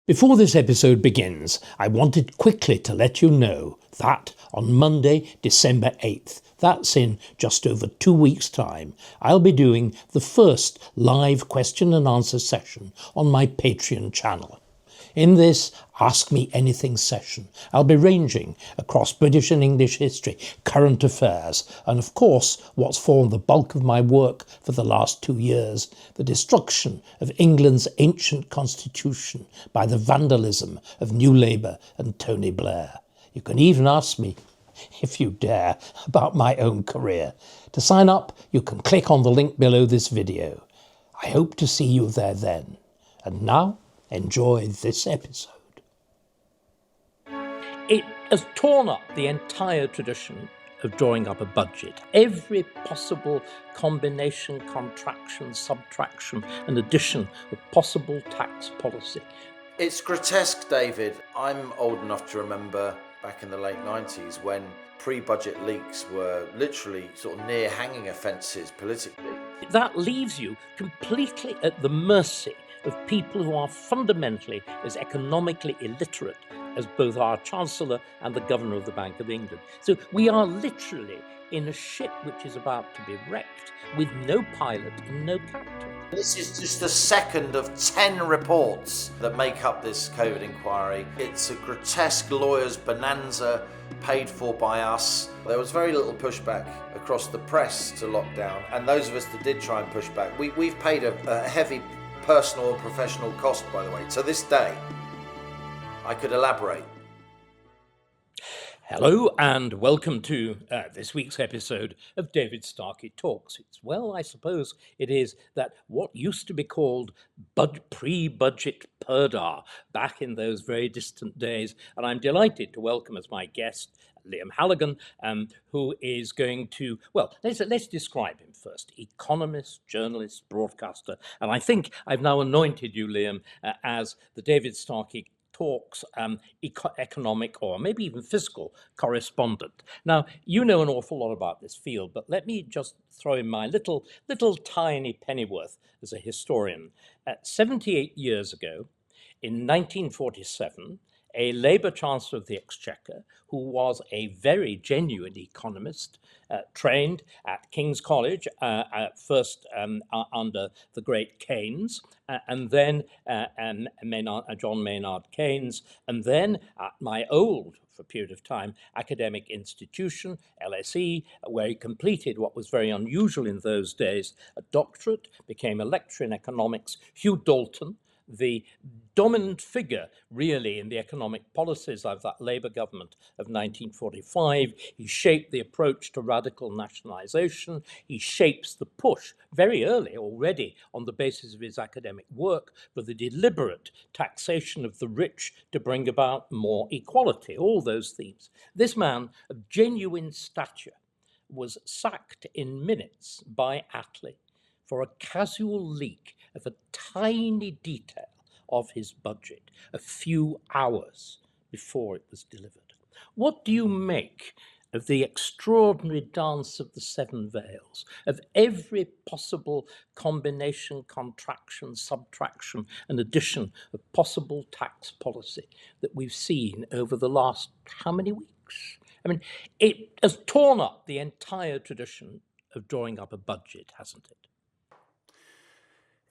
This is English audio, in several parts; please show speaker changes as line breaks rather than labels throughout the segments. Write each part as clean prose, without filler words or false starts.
Before this episode begins, I wanted quickly to let you know that on Monday, December 8th, that's in just over 2 weeks' time, I'll be doing the first live question and answer session on my Patreon channel. In this Ask Me Anything session, I'll be ranging across British and English history, current affairs, and of course, what's formed the bulk of my work for the last 2 years, the destruction of England's ancient constitution by the vandalism of New Labour and Tony Blair. You can even ask me, if you dare, about my own career. To sign up, you can click on the link below this video. I hope to see you there then. And now, enjoy this episode. It has torn up the entire tradition of drawing up a budget. Every possible combination, contraction, subtraction, and addition of possible tax policy.
It's grotesque, David. I'm old enough to remember back in the late 90s when pre-budget leaks were literally sort of near hanging offences politically.
That leaves you completely at the mercy of people who are fundamentally as economically illiterate as both our Chancellor and the Governor of the Bank of England. So we are literally in a ship which is about to be wrecked with no pilot and no captain.
This is just the second of 10 reports that make up this COVID inquiry. It's a grotesque lawyer's bonanza paid for by us. There was very little pushback across the press to lockdown, and those of us that did try and push back, we've paid a heavy personal and professional cost, by the way. To this day, I could elaborate.
Hello and welcome to this week's episode of David Starkey Talks. I suppose it is that what used to be called pre-budget Purdah back in those very distant days. And I'm delighted to welcome as my guest Liam Halligan, who is going to, let's describe him first. Economist, journalist, broadcaster. And I think I've now anointed you, Liam, as the David Starkey Talks economic or maybe even fiscal correspondent. Now, you know an awful lot about this field, but let me just throw in my little tiny pennyworth as a historian. 78 years ago, in 1947, a Labour Chancellor of the Exchequer, who was a very genuine economist, trained at King's College, first under the great Keynes, and then John Maynard Keynes, and then at my old, for a period of time, academic institution, LSE, where he completed what was very unusual in those days, a doctorate, became a lecturer in economics. Hugh Dalton, the dominant figure, really, in the economic policies of that Labour government of 1945. He shaped the approach to radical nationalisation. He shapes the push very early already on the basis of his academic work for the deliberate taxation of the rich to bring about more equality, all those themes. This man of genuine stature was sacked in minutes by Attlee for a casual leak of a tiny detail of his budget a few hours before it was delivered. What do you make of the extraordinary dance of the seven veils, of every possible combination, contraction, subtraction, and addition of possible tax policy that we've seen over the last how many weeks? I mean, it has torn up the entire tradition of drawing up a budget, hasn't it?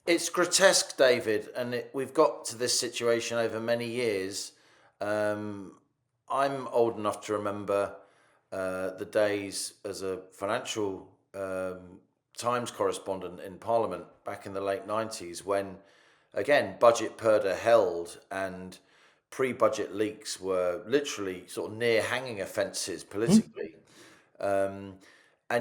It's grotesque, David, and we've got to this situation over many years. I'm old enough to remember the days as a financial Times correspondent in Parliament back in the late 90s when, again, budget Purdah held and pre-budget leaks were literally sort of near hanging offences politically. And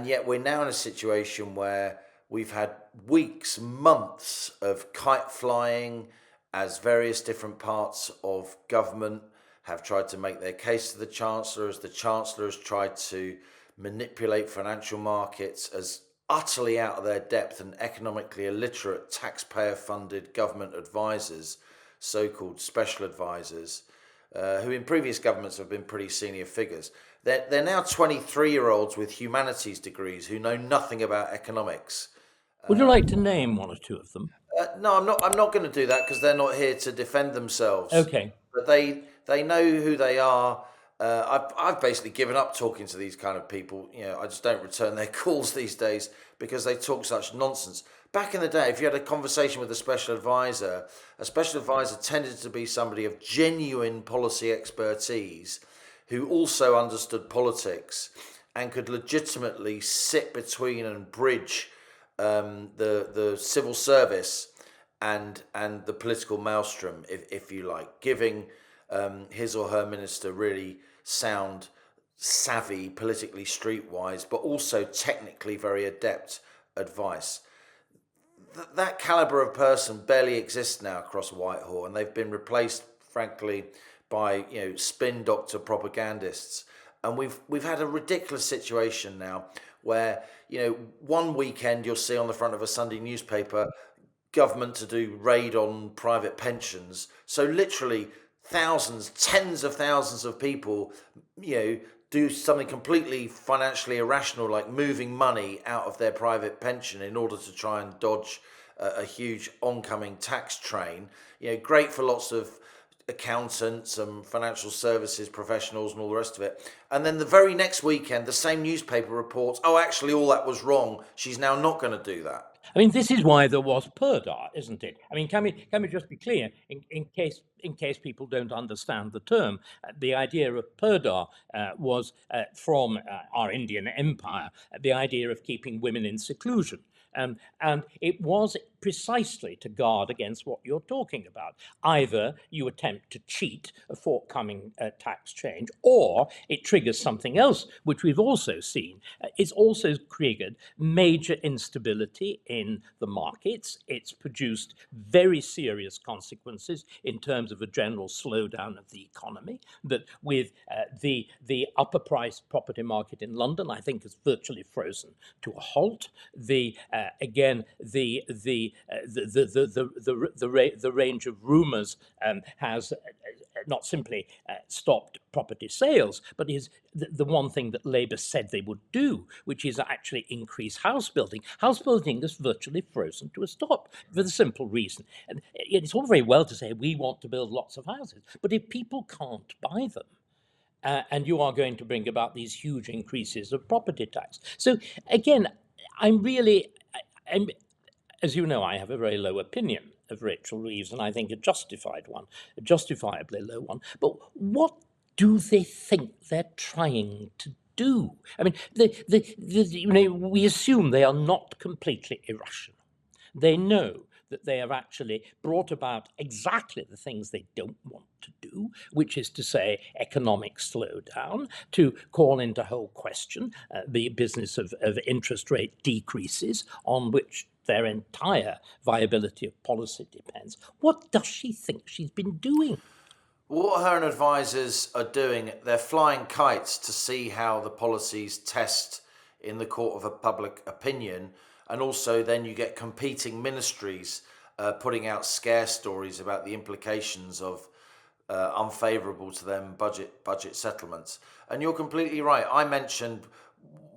yet we're now in a situation where we've had weeks, months of kite flying as various different parts of government have tried to make their case to the Chancellor, as the Chancellor has tried to manipulate financial markets as utterly out of their depth and economically illiterate taxpayer-funded government advisors, so-called special advisors, who in previous governments have been pretty senior figures. They're now 23-year-olds with humanities degrees who know nothing about economics.
Would you like to name one or two of them?
No, I'm not. I'm not going to do that because they're not here to defend themselves.
Okay.
But they know who they are. I've basically given up talking to these kind of people. I just don't return their calls these days because they talk such nonsense. Back in the day, if you had a conversation with a special advisor tended to be somebody of genuine policy expertise who also understood politics and could legitimately sit between and bridge the civil service and the political maelstrom, if you like, giving his or her minister really sound, savvy, politically streetwise, but also technically very adept advice. That caliber of person barely exists now across Whitehall, and they've been replaced, frankly, by spin doctor propagandists. And we've had a ridiculous situation now where one weekend you'll see on the front of a Sunday newspaper government to do raid on private pensions. So literally thousands, tens of thousands of people, do something completely financially irrational, like moving money out of their private pension in order to try and dodge a huge oncoming tax train. Great for lots of accountants and financial services professionals and all the rest of it. And then the very next weekend, the same newspaper reports, oh, actually, all that was wrong. She's now not going to do that.
I mean, this is why there was Purdah, isn't it? I mean, can we just be clear, in case people don't understand the term, the idea of Purdah was from our Indian Empire, the idea of keeping women in seclusion. And it was precisely to guard against what you're talking about. Either you attempt to cheat a forthcoming tax change, or it triggers something else, which we've also seen. It's also triggered major instability in the markets. It's produced very serious consequences in terms of a general slowdown of the economy, that with the upper price property market in London, I think, is virtually frozen to a halt. The range of rumours has not simply stopped property sales, but is the one thing that Labour said they would do, which is actually increase house building. House building is virtually frozen to a stop for the simple reason. And it's all very well to say we want to build lots of houses, but if people can't buy them, and you are going to bring about these huge increases of property tax. So again, as you know, I have a very low opinion of Rachel Reeves, and I think a justified one, a justifiably low one. But what do they think they're trying to do? I mean, we assume they are not completely irrational. They know that they have actually brought about exactly the things they don't want to do, which is to say economic slowdown, to call into whole question the business of interest rate decreases on which their entire viability of policy depends. What does she think she's been doing?
What her and advisors are doing, they're flying kites to see how the policies test in the court of a public opinion. And also then you get competing ministries putting out scare stories about the implications of unfavourable to them budget settlements. And you're completely right. I mentioned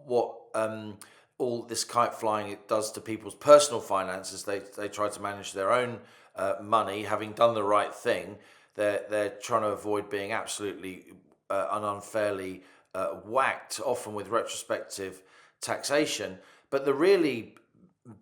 what all this kite flying it does to people's personal finances. They try to manage their own money, having done the right thing. They're trying to avoid being absolutely and unfairly whacked, often with retrospective taxation. But the really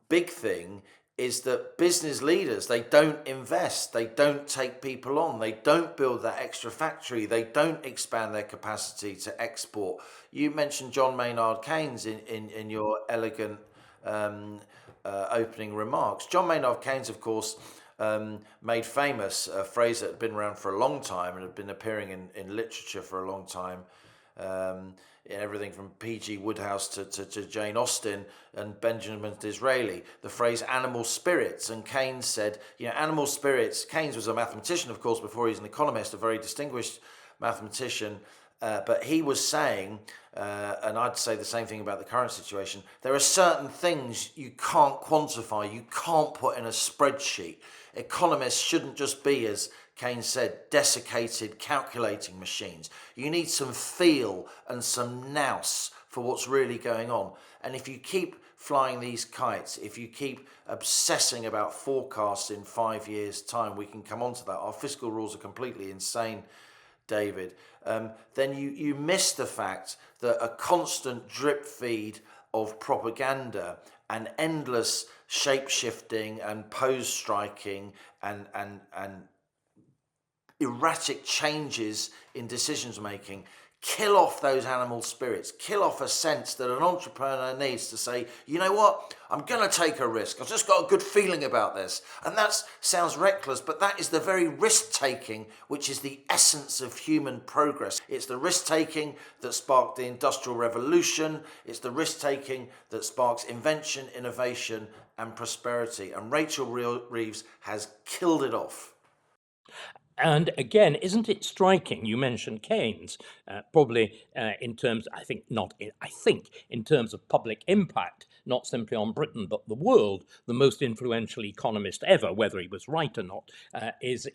big thing is that business leaders, they don't invest, they don't take people on, they don't build that extra factory, they don't expand their capacity to export. You mentioned John Maynard Keynes in your elegant opening remarks. John Maynard Keynes, of course, made famous a phrase that had been around for a long time and had been appearing in literature for a long time. Everything from P.G. Wodehouse to Jane Austen and Benjamin Disraeli, the phrase animal spirits. And Keynes said, animal spirits. Keynes was a mathematician, of course, before he was an economist, a very distinguished mathematician. But he was saying, and I'd say the same thing about the current situation, there are certain things you can't quantify, you can't put in a spreadsheet. Economists shouldn't just be, as Keynes said, desiccated calculating machines. You need some feel and some nous for what's really going on. And if you keep flying these kites, if you keep obsessing about forecasts in 5 years' time, we can come on to that. Our fiscal rules are completely insane, David. Then you miss the fact that a constant drip feed of propaganda and endless shape shifting and pose striking and erratic changes in decisions making kill off those animal spirits, kill off a sense that an entrepreneur needs to say, you know what, I'm going to take a risk. I've just got a good feeling about this. And that sounds reckless, but that is the very risk taking which is the essence of human progress. It's the risk taking that sparked the Industrial Revolution. It's the risk taking that sparks invention, innovation, and prosperity. And Rachel Reeves has killed it off.
And again, isn't it striking? You mentioned Keynes, probably in terms, I think in terms of public impact, not simply on Britain but the world, the most influential economist ever. Whether he was right or not is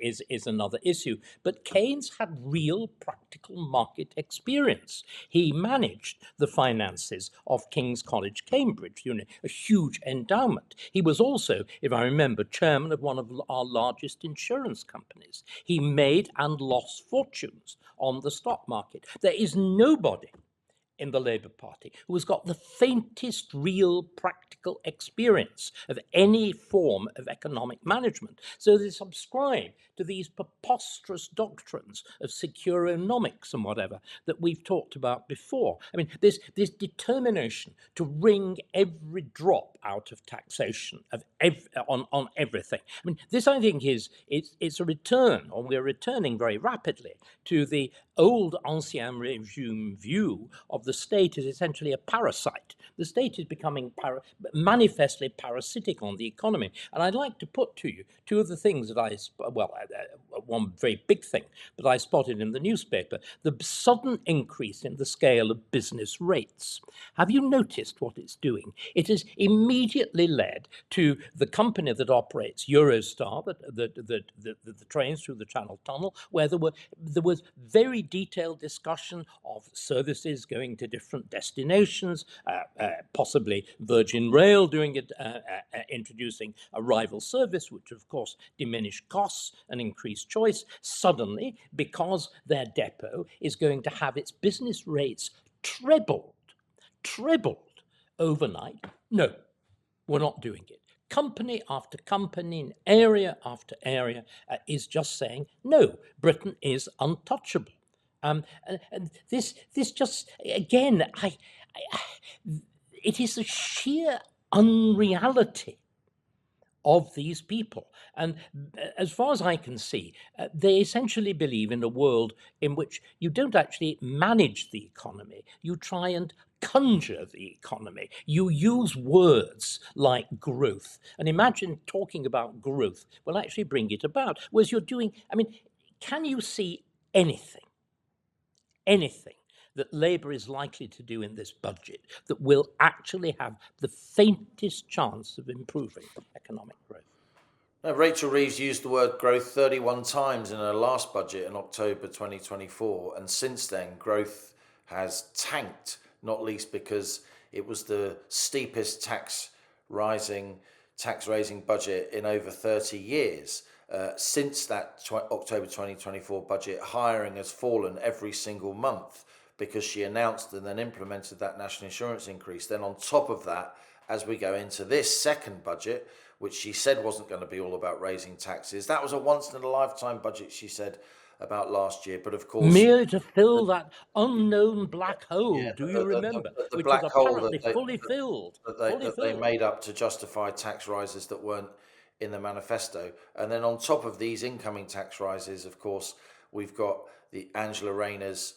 another issue. But Keynes had real practical market experience. He managed the finances of King's College, Cambridge, a huge endowment. He was also, if I remember, chairman of one of our largest insurance companies. He made and lost fortunes on the stock market. There is nobody in the Labour Party who has got the faintest real practical experience of any form of economic management. So they subscribe to these preposterous doctrines of securonomics and whatever that we've talked about before. I mean, this determination to wring every drop out of taxation on everything. I mean, this I think it's a return, or we're returning very rapidly to the old Ancien Regime view of the state as essentially a parasite. The state is becoming manifestly parasitic on the economy. And I'd like to put to you two of the things that one very big thing that I spotted in the newspaper: the sudden increase in the scale of business rates. Have you noticed what it's doing? It has immediately led to the company that operates Eurostar, the trains through the Channel Tunnel, where there was very detailed discussion of services going to different destinations, possibly Virgin Rail doing it, introducing a rival service, which of course diminished costs and increased choice. Suddenly, because their depot is going to have its business rates trebled overnight. No, we're not doing it. Company after company, in area after area, is just saying, no, Britain is untouchable. And this just, again, it is the sheer unreality of these people. And as far as I can see, they essentially believe in a world in which you don't actually manage the economy, you try and conjure the economy. You use words like growth. And imagine talking about growth will actually bring it about. Whereas you're doing, I mean, can you see anything that Labour is likely to do in this budget that will actually have the faintest chance of improving economic growth?
Now, Rachel Reeves used the word growth 31 times in her last budget in October 2024, and since then growth has tanked, not least because it was the steepest tax raising budget in over 30 years. Since that October 2024 budget, hiring has fallen every single month because she announced and then implemented that national insurance increase. Then on top of that, as we go into this second budget, which she said wasn't going to be all about raising taxes, that was a once-in-a-lifetime budget, she said, about last year. But of course,
merely to fill that unknown black hole, do you
the,
remember?
the
Which was
black hole
apparently fully filled.
that they made up to justify tax rises that weren't in the manifesto. And then on top of these incoming tax rises, of course, we've got the Angela Rayner's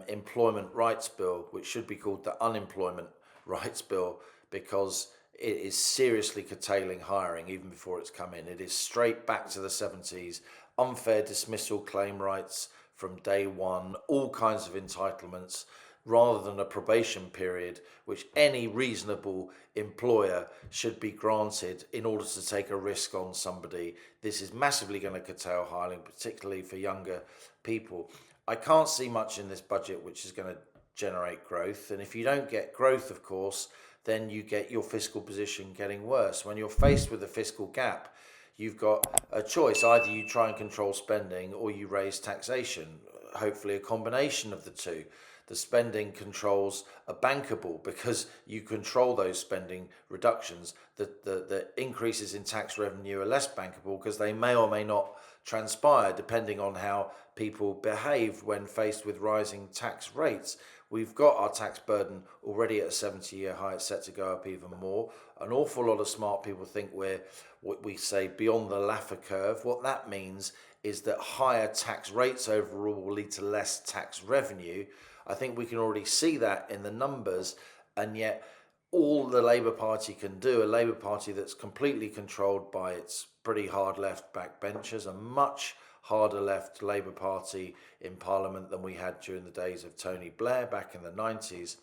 employment rights bill, which should be called the unemployment rights bill, because it is seriously curtailing hiring even before it's come in. It is straight back to the 70s, unfair dismissal claim rights from day one, all kinds of entitlements, rather than a probation period, which any reasonable employer should be granted in order to take a risk on somebody. This is massively going to curtail hiring, particularly for younger people. I can't see much in this budget which is going to generate growth. And if you don't get growth, of course, then you get your fiscal position getting worse. When you're faced with a fiscal gap, you've got a choice. Either you try and control spending or you raise taxation, hopefully a combination of the two. The spending controls are bankable because you control those spending reductions. The increases in tax revenue are less bankable because they may or may not transpire depending on how people behave when faced with rising tax rates. We've got our tax burden already at a 70-year high. It's set to go up even more. An awful lot of smart people think we're, what we say, beyond the Laffer curve. What that means is that higher tax rates overall will lead to less tax revenue. I think we can already see that in the numbers, and yet all the Labour Party can do, a Labour Party that's completely controlled by its pretty hard left backbenchers, a much harder left Labour Party in Parliament than we had during the days of Tony Blair back in the 90s.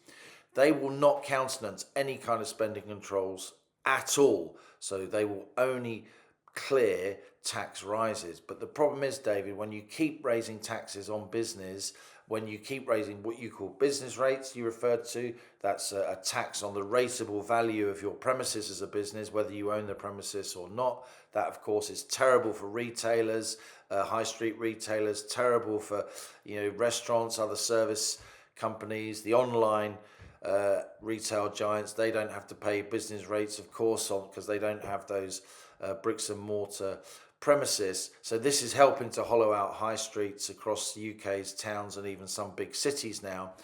They will not countenance any kind of spending controls at all. So they will only clear tax rises. But the problem is, David, when you keep raising taxes on business, when you keep raising what you call business rates, you referred to, that's a tax on the rateable value of your premises as a business, whether you own the premises or not. That, of course, is terrible for retailers, high street retailers, terrible for restaurants, other service companies, the online retail giants. They don't have to pay business rates, of course, because they don't have those bricks and mortar premises. So this is helping to hollow out high streets across the UK's towns and even some big cities now.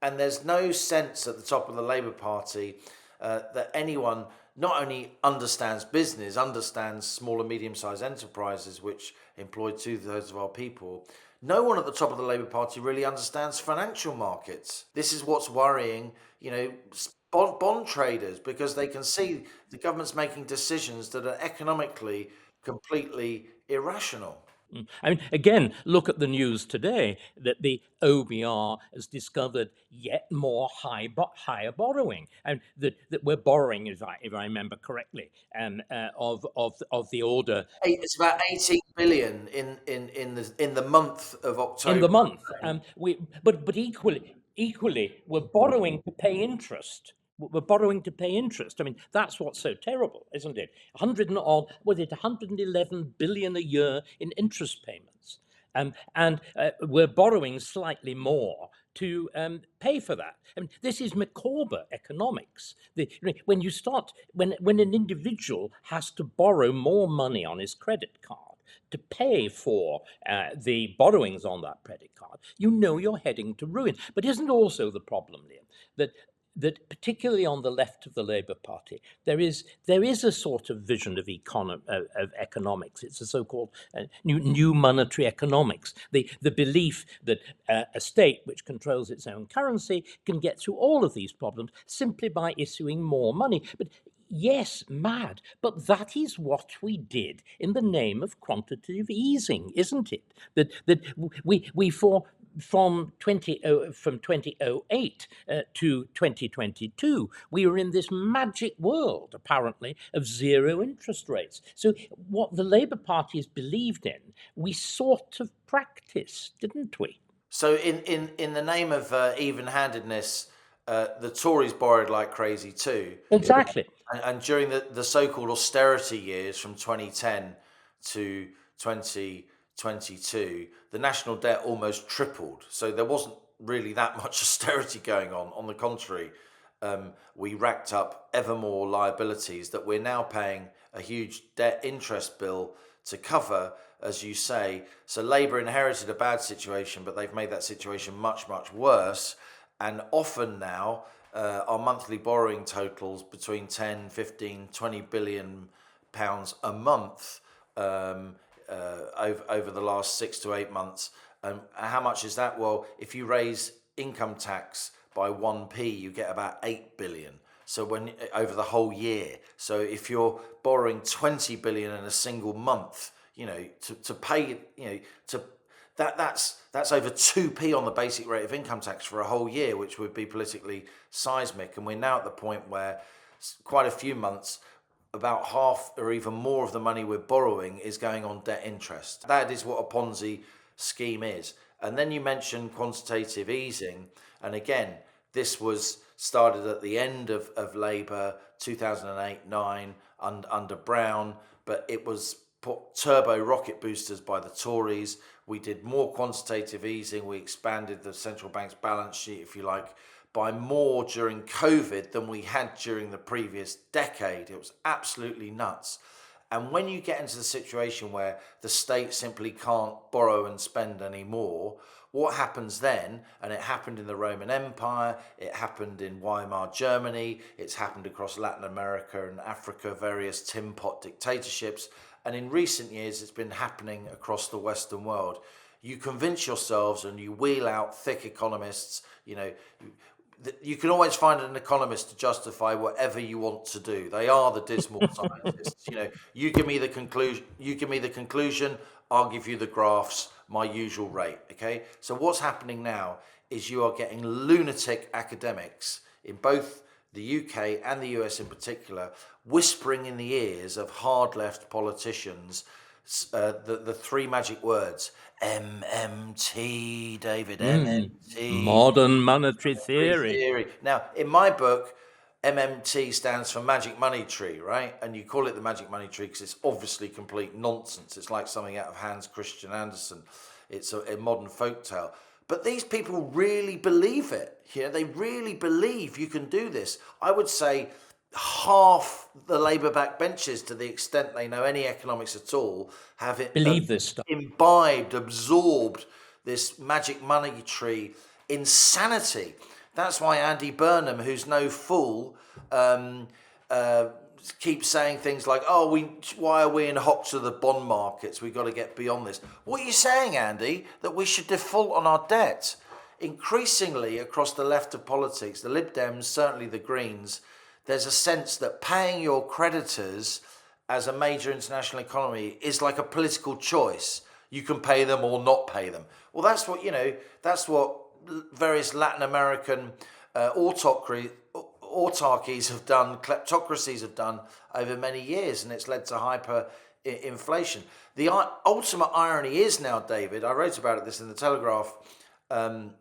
And there's no sense at the top of the Labour Party that anyone not only understands business, understands small and medium-sized enterprises, which employ 2/3 of our people. No one at the top of the Labour Party really understands financial markets. This is what's worrying, bond traders, because they can see the government's making decisions that are economically completely irrational.
I mean, again, look at the news today that the OBR has discovered yet more higher borrowing, and that we're borrowing, if I remember correctly, of the order
It's about 18 billion in the month of
in
October.
the month. But equally, we're borrowing to pay interest. We're borrowing to pay interest. I mean, that's what's so terrible, isn't it? 111 billion a year in interest payments, and we're borrowing slightly more to pay for that. I mean, this is Macabre economics. When an individual has to borrow more money on his credit card to pay for the borrowings on that credit card, you know you're heading to ruin. But isn't also the problem, Liam, that particularly on the left of the Labour Party, there is a sort of vision of economics. It's a so-called new monetary economics. The belief that a state which controls its own currency can get through all of these problems simply by issuing more money. But yes, mad, but that is what we did in the name of quantitative easing, isn't it? That we from 2008 to 2022, we were in this magic world, apparently, of zero interest rates. So what the Labour Party has believed in, we sort of practiced, didn't we?
So in the name of even-handedness, the Tories borrowed like crazy too.
Exactly.
And during the so-called austerity years from 2010 to 2022, the national debt almost tripled. So there wasn't really that much austerity going on. On the contrary, we racked up ever more liabilities that we're now paying a huge debt interest bill to cover, as you say. So Labour inherited a bad situation, but they've made that situation much, much worse. And often now, our monthly borrowing totals between 10, 15, 20 billion pounds a month over the last 6 to 8 months. How much is that? Well, if you raise income tax by 1p, you get about 8 billion. So when over the whole year. So if you're borrowing 20 billion in a single month, to pay, that's over 2p on the basic rate of income tax for a whole year, which would be politically seismic. And we're now at the point where quite a few months, about half or even more of the money we're borrowing is going on debt interest. That is what a Ponzi scheme is. And then you mentioned quantitative easing. And again, This was started at the end of Labour, 2008-9, under Brown, but it was put turbo rocket boosters by the Tories. We did more quantitative easing. We expanded the central bank's balance sheet, if you like, by more during COVID than we had during the previous decade. It was absolutely nuts. And when you get into the situation where the state simply can't borrow and spend anymore, what happens then? And it happened in the Roman Empire, it happened in Weimar Germany, it's happened across Latin America and Africa, various tin pot dictatorships, and in recent years it's been happening across the Western world. You convince yourselves and you wheel out thick economists, you can always find an economist to justify whatever you want to do. They are the dismal scientists. You give me the conclusion, I'll give you the graphs, my usual rate. Okay. So what's happening now is you are getting lunatic academics in both the UK and the US in particular, whispering in the ears of hard left politicians the three magic words: MMT, David, MMT.
Modern monetary theory.
Now, in my book, MMT stands for Magic Money Tree, right? And you call it the Magic Money Tree because it's obviously complete nonsense. It's like something out of Hans Christian Andersen. It's a modern folktale. But these people really believe it. They really believe you can do this. I would say half the Labour backbenchers, to the extent they know any economics at all, have it
Believe this stuff.
imbibed, absorbed this magic money tree insanity. That's why Andy Burnham, who's no fool, keeps saying things like, why are we in hock to the bond markets? We've got to get beyond this. What are you saying, Andy? That we should default on our debt? Increasingly across the left of politics, the Lib Dems, certainly the Greens, there's a sense that paying your creditors as a major international economy is like a political choice. You can pay them or not pay them. Well, that's what various Latin American autarkies have done, kleptocracies have done over many years, and it's led to hyperinflation. The ultimate irony is now, David, I wrote about this in the Telegraph a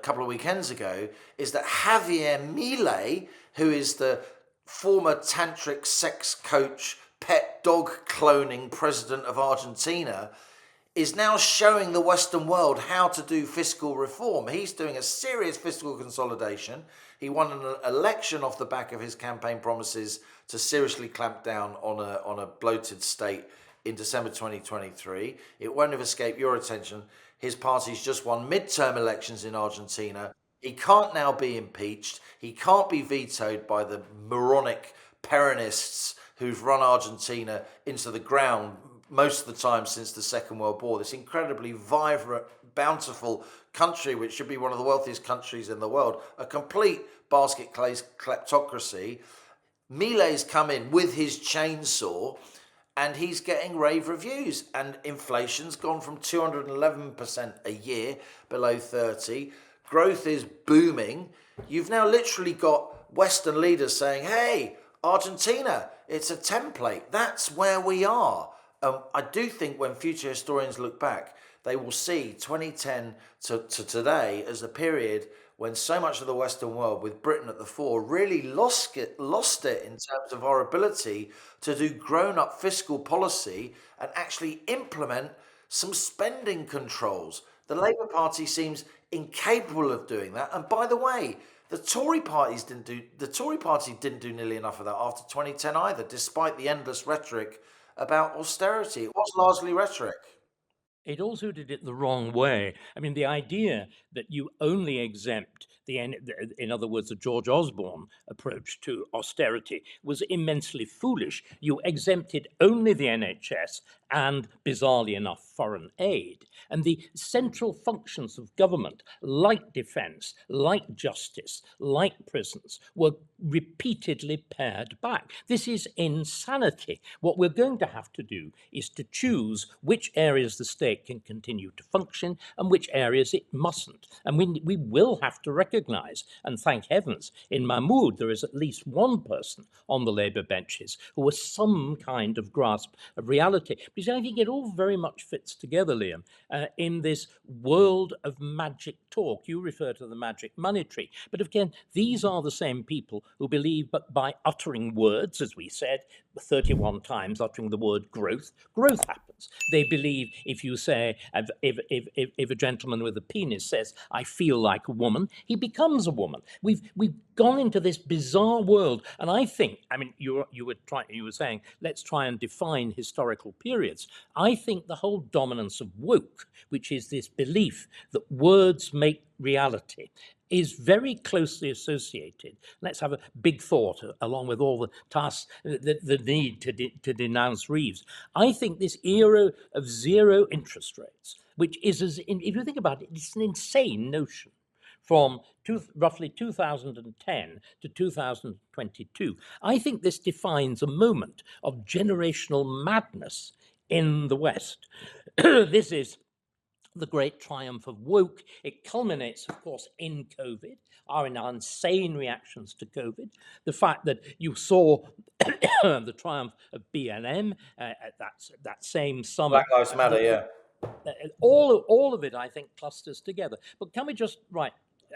couple of weekends ago, is that Javier Milei, who is the former tantric sex coach, pet dog cloning president of Argentina, is now showing the Western world how to do fiscal reform. He's doing a serious fiscal consolidation. He won an election off the back of his campaign promises to seriously clamp down on a bloated state in December 2023. It won't have escaped your attention. His party's just won midterm elections in Argentina. He can't now be impeached. He can't be vetoed by the moronic Peronists who've run Argentina into the ground most of the time since the Second World War. This incredibly vibrant, bountiful country, which should be one of the wealthiest countries in the world, a complete basket case kleptocracy. Milei's come in with his chainsaw, and he's getting rave reviews. And inflation's gone from 211% a year below 30. Growth is booming. You've now literally got Western leaders saying, hey, Argentina, it's a template. That's where we are. I do think when future historians look back, they will see 2010 to today as a period when so much of the Western world, with Britain at the fore, really lost it in terms of our ability to do grown-up fiscal policy and actually implement some spending controls. The Labour Party seems incapable of doing that. And by the way, the Tory party didn't do nearly enough of that after 2010 either, despite the endless rhetoric about austerity. It was largely rhetoric.
It also did it the wrong way. I mean, the idea that you only exempt in other words, the George Osborne approach to austerity was immensely foolish. You exempted only the NHS and, bizarrely enough, foreign aid. And the central functions of government, like defence, like justice, like prisons, were repeatedly pared back. This is insanity. What we're going to have to do is to choose which areas the state can continue to function and which areas it mustn't. And we will have to recognise, and thank heavens, in Mahmoud there is at least one person on the Labour benches who has some kind of grasp of reality. But Because I think it all very much fits together, Liam, in this world of magic talk. You refer to the magic money tree. But again, these are the same people who believe that by uttering words, as we said, 31 times, uttering the word growth, growth happens. They believe if you say, if a gentleman with a penis says, I feel like a woman, he becomes a woman. We've gone into this bizarre world. And I think, I mean, you were saying, let's try and define historical periods. I think the whole dominance of woke, which is this belief that words make reality, is very closely associated. Let's have a big thought along with all the tasks, the need to denounce Reeves. I think this era of zero interest rates, which is, if you think about it, it's an insane notion. From roughly 2010 to 2022, I think this defines a moment of generational madness in the West. This is the great triumph of woke. It culminates, of course, in COVID, our insane reactions to COVID. The fact that you saw the triumph of BLM at that same summer.
Black Lives Matter, yeah.
All of it, I think, clusters together. But can we just, I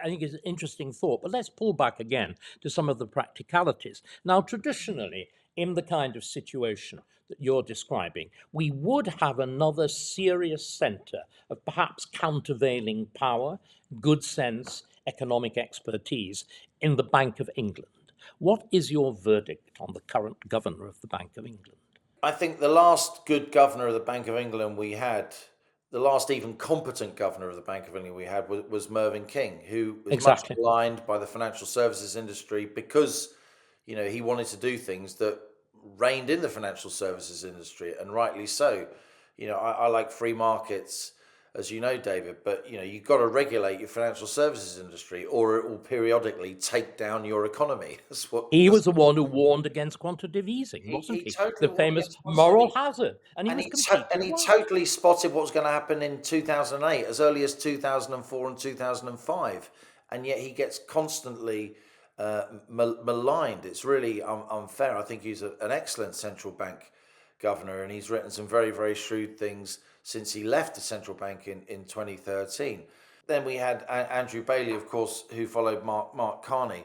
think it's an interesting thought, but let's pull back again to some of the practicalities. Now, traditionally, in the kind of situation that you're describing, we would have another serious centre of perhaps countervailing power, good sense, economic expertise in the Bank of England. What is your verdict on the current governor of the Bank of England?
I think the last good governor of the Bank of England we had, the last even competent governor of the Bank of England we had was Mervyn King, who was much
Exactly.
maligned by the financial services industry because, he wanted to do things that reigned in the financial services industry, and rightly so. I like free markets, as you know, David, but you've got to regulate your financial services industry, or it will periodically take down your economy.
He was the one who warned against quantitative easing, wasn't
he
he?
totally
The
warned
famous
against
moral
quantitative
hazard, and he
and
was
he
completely right.
totally spotted what was going to happen in 2008, as early as 2004 and 2005, and yet he gets constantly maligned. It's really unfair. I think he's an excellent central bank governor, and he's written some very, very shrewd things since he left the central bank in 2013. Then we had Andrew Bailey, of course, who followed Mark Carney.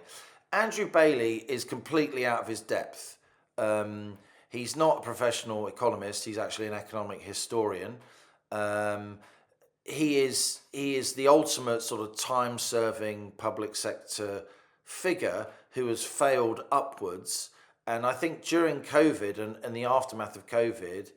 Andrew Bailey is completely out of his depth. He's not a professional economist. He's actually an economic historian. He is the ultimate sort of time-serving public sector figure who has failed upwards. And I think during COVID and the aftermath of COVID,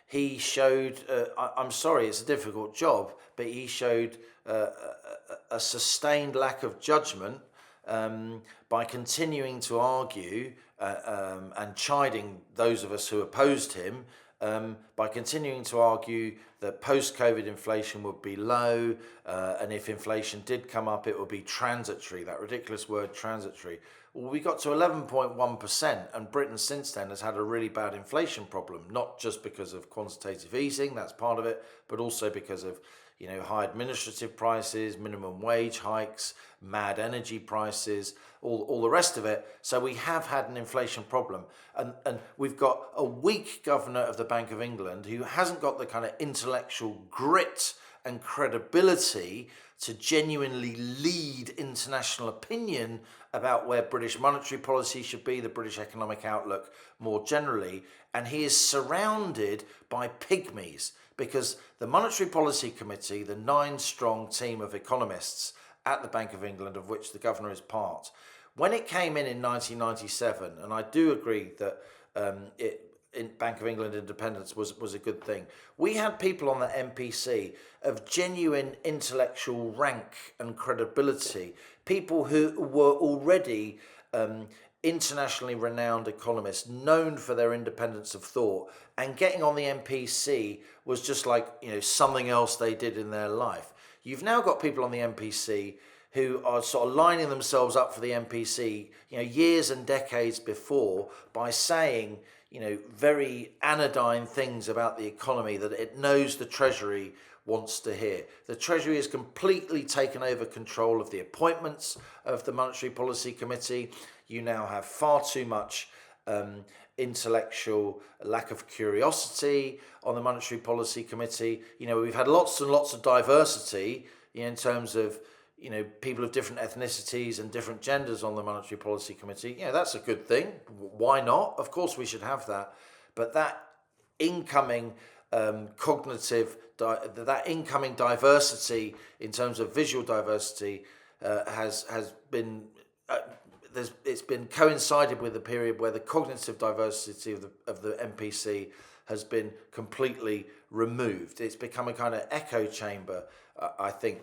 he showed, I'm sorry, it's a difficult job, but he showed a sustained lack of judgment by continuing to argue and chiding those of us who opposed him, by continuing to argue that post-COVID inflation would be low, and if inflation did come up, it would be transitory, that ridiculous word transitory. Well, we got to 11.1%, and Britain since then has had a really bad inflation problem, not just because of quantitative easing, that's part of it, but also because of high administrative prices, minimum wage hikes, mad energy prices, all the rest of it. So we have had an inflation problem. And we've got a weak governor of the Bank of England who hasn't got the kind of intellectual grit and credibility to genuinely lead international opinion about where British monetary policy should be, the British economic outlook more generally. And he is surrounded by pygmies, because the Monetary Policy Committee, the 9-strong team of economists at the Bank of England, of which the governor is part, when it came in 1997, and I do agree that Bank of England independence was a good thing, we had people on the MPC of genuine intellectual rank and credibility, people who were already internationally renowned economists, known for their independence of thought, and getting on the MPC was just like something else they did in their life. You've now got people on the MPC who are sort of lining themselves up for the MPC, years and decades before, by saying very anodyne things about the economy that it knows the Treasury wants to hear. The Treasury has completely taken over control of the appointments of the Monetary Policy Committee. You now have far too much intellectual lack of curiosity on the Monetary Policy Committee. We've had lots and lots of diversity, in terms of, people of different ethnicities and different genders on the Monetary Policy Committee. That's a good thing. Why not? Of course we should have that. But that incoming that incoming diversity in terms of visual diversity has been it's been coincided with a period where the cognitive diversity of the MPC has been completely removed. It's become a kind of echo chamber. I think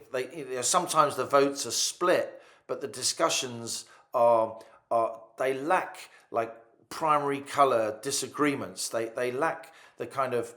sometimes the votes are split, but the discussions they lack like primary colour disagreements. They lack the kind of